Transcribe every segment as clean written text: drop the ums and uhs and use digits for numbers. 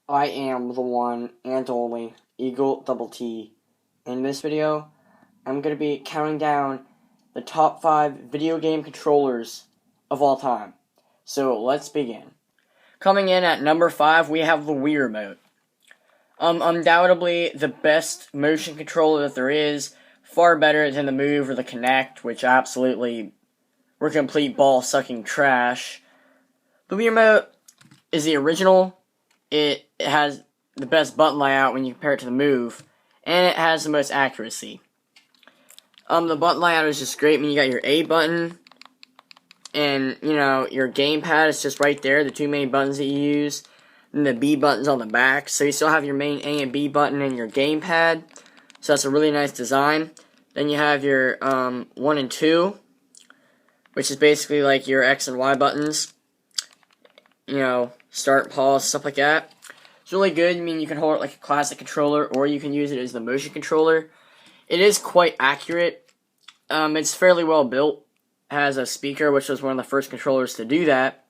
I am the one and only Eagle Double T. In this video, I'm going to be counting down the top 5 video game controllers of all time. So let's begin. Coming in at number 5, we have the Wii Remote. Undoubtedly the best motion controller that there is, far better than the Move or the Kinect, which absolutely were complete ball-sucking trash. The Wii Remote is the original. It has the best button layout when you compare it to the Move, and it has the most accuracy. The button layout is just great. I mean, you got your A button, and, your gamepad is just right there, the two main buttons that you use, and the B button's on the back, so you still have your main A and B button and your gamepad, so that's a really nice design. Then you have your 1 and 2, which is basically like your X and Y buttons, start, pause, stuff like that. It's really good. I mean, you can hold it like a classic controller, or you can use it as the motion controller. It is quite accurate. It's fairly well built. It has a speaker, which was one of the first controllers to do that.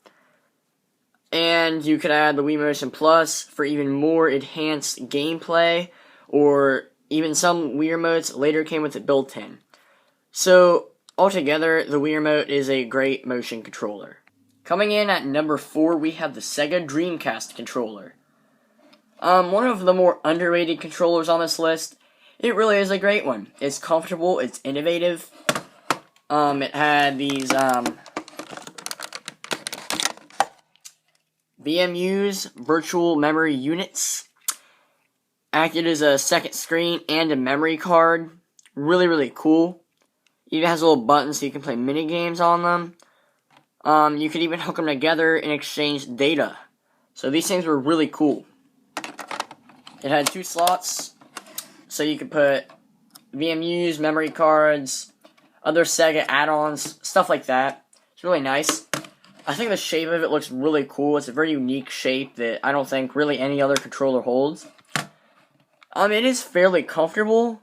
And you could add the Wii Motion Plus for even more enhanced gameplay, or even some Wii Remotes later came with it built in. So, altogether, the Wii Remote is a great motion controller. Coming in at number 4, we have the Sega Dreamcast controller. One of the more underrated controllers on this list. It really is a great one. It's comfortable, it's innovative. It had these VMUs, virtual memory units. Acted as a second screen and a memory card. Really, really cool. It even has little buttons so you can play mini games on them. You could even hook them together and exchange data. So these things were really cool. It had 2 slots, so you could put VMUs, memory cards, other Sega add-ons, stuff like that. It's really nice. I think the shape of it looks really cool. It's a very unique shape that I don't think really any other controller holds. It is fairly comfortable.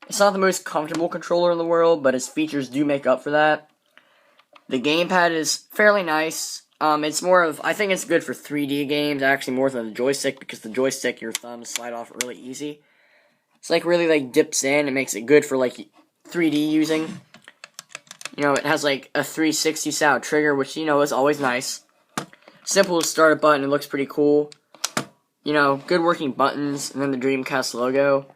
It's not the most comfortable controller in the world, but its features do make up for that. The gamepad is fairly nice. It's more of, I think it's good for 3D games, actually more than the joystick, because the joystick, your thumbs slide off really easy. It's really dips in, it makes it good for 3D using. It has a 360 style trigger, which, is always nice. Simple to start a button, it looks pretty cool. Good working buttons, and then the Dreamcast logo.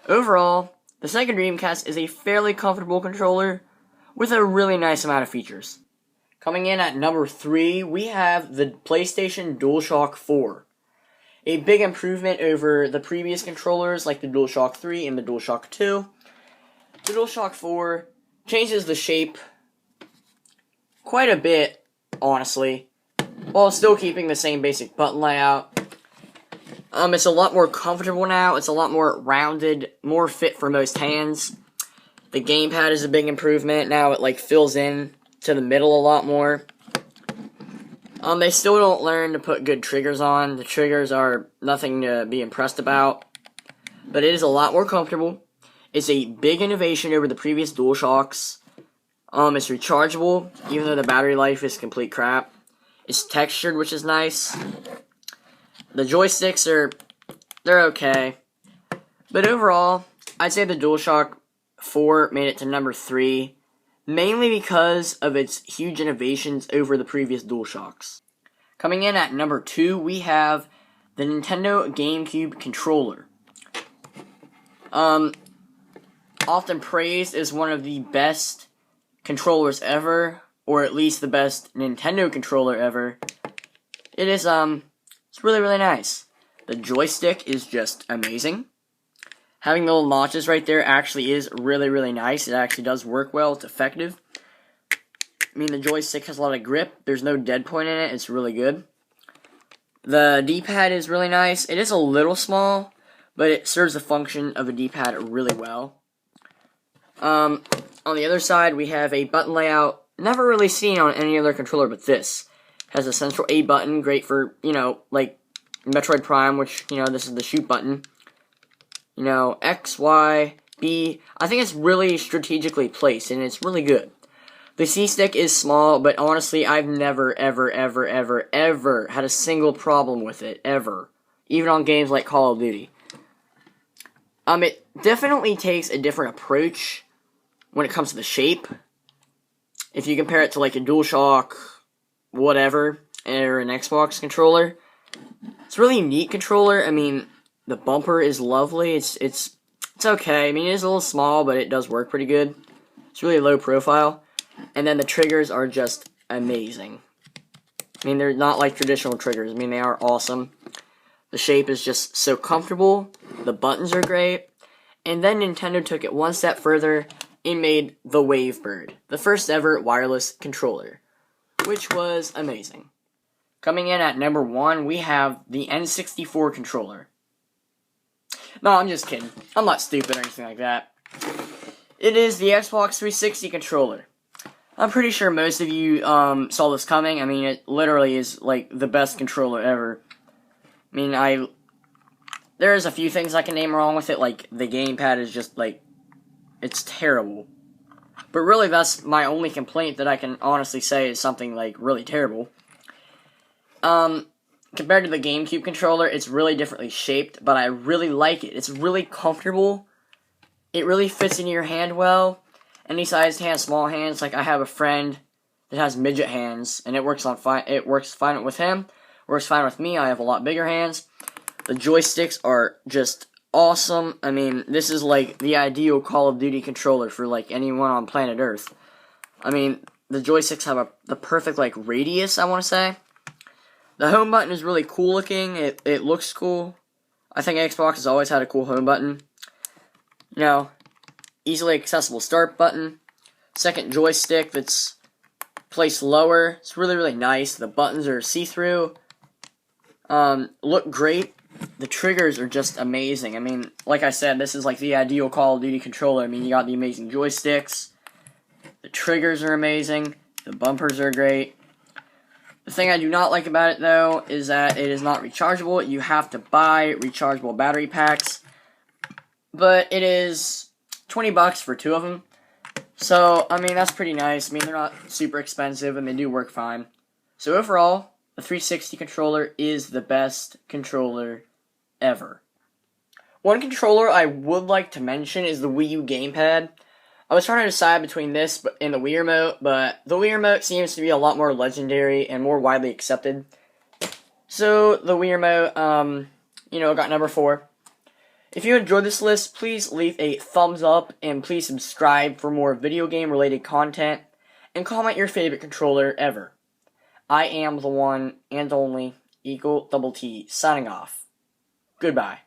Overall, the Sega Dreamcast is a fairly comfortable controller with a really nice amount of features. Coming in at number 3, we have the PlayStation DualShock 4. A big improvement over the previous controllers like the DualShock 3 and the DualShock 2. The DualShock 4 changes the shape quite a bit, honestly, while still keeping the same basic button layout. It's a lot more comfortable now. It's a lot more rounded, more fit for most hands. The gamepad is a big improvement. Now it fills in to the middle a lot more. They still don't learn to put good triggers on. The triggers are nothing to be impressed about. But it is a lot more comfortable. It's a big innovation over the previous DualShocks. It's rechargeable, even though the battery life is complete crap. It's textured, which is nice. The joysticks they're okay. But overall, I'd say the DualShock 4 made it to number 3. Mainly because of its huge innovations over the previous DualShocks. Coming in at number 2, we have the Nintendo GameCube controller. Often praised as one of the best controllers ever, or at least the best Nintendo controller ever. It is, it's really, really nice. The joystick is just amazing. Having the little notches right there actually is really, really nice. It actually does work well. It's effective. I mean, the joystick has a lot of grip. There's no dead point in it. It's really good. The D-pad is really nice. It is a little small, but it serves the function of a D-pad really well. On the other side, we have a button layout never really seen on any other controller but this. It has a central A button, great for, like Metroid Prime, which, this is the shoot button. X, Y, B. I think it's really strategically placed, and it's really good. The C-stick is small, but honestly, I've never, ever had a single problem with it, ever. even on games like Call of Duty. It definitely takes a different approach when it comes to the shape. If you compare it to like a DualShock, whatever, or an Xbox controller, it's a really neat controller. I mean, the bumper is lovely. It's okay. I mean, it is a little small, but it does work pretty good. It's really low profile. And then the triggers are just amazing. I mean, they're not like traditional triggers. I mean, they are awesome. The shape is just so comfortable. The buttons are great. And then Nintendo took it one step further and made the Wavebird, the first ever wireless controller, which was amazing. Coming in at number 1, we have the N64 controller. No, I'm just kidding. I'm not stupid or anything like that. It is the Xbox 360 controller. I'm pretty sure most of you saw this coming. I mean, it literally is like the best controller ever. I mean, there's a few things I can name wrong with it, like the gamepad is just like, it's terrible. But really, that's my only complaint that I can honestly say is something like really terrible. Compared to the GameCube controller, it's really differently shaped, but I really like it. It's really comfortable. It really fits into your hand well. Any sized hand, small hands. Like I have a friend that has midget hands, and it works fine. It works fine with him. Works fine with me. I have a lot bigger hands. The joysticks are just awesome. I mean, this is like the ideal Call of Duty controller for like anyone on planet Earth. I mean, the joysticks have the perfect like radius, I want to say. The home button is really cool looking. It looks cool. I think Xbox has always had a cool home button. You know, easily accessible start button. Second joystick that's placed lower. It's really, really nice. The buttons are see-through. Look great. The triggers are just amazing. I mean, like I said, this is like the ideal Call of Duty controller. I mean, you got the amazing joysticks. The triggers are amazing. The bumpers are great. The thing I do not like about it, though, is that it is not rechargeable. You have to buy rechargeable battery packs. But it is $20 for 2 of them. So, I mean, that's pretty nice. I mean, they're not super expensive, and they do work fine. So, overall, the 360 controller is the best controller ever. One controller I would like to mention is the Wii U gamepad. I was trying to decide between this and the Wii Remote, but the Wii Remote seems to be a lot more legendary and more widely accepted. So, the Wii Remote, got number 4. If you enjoyed this list, please leave a thumbs up, and please subscribe for more video game related content, and comment your favorite controller ever. I am the one and only Eagle Double T, signing off. Goodbye.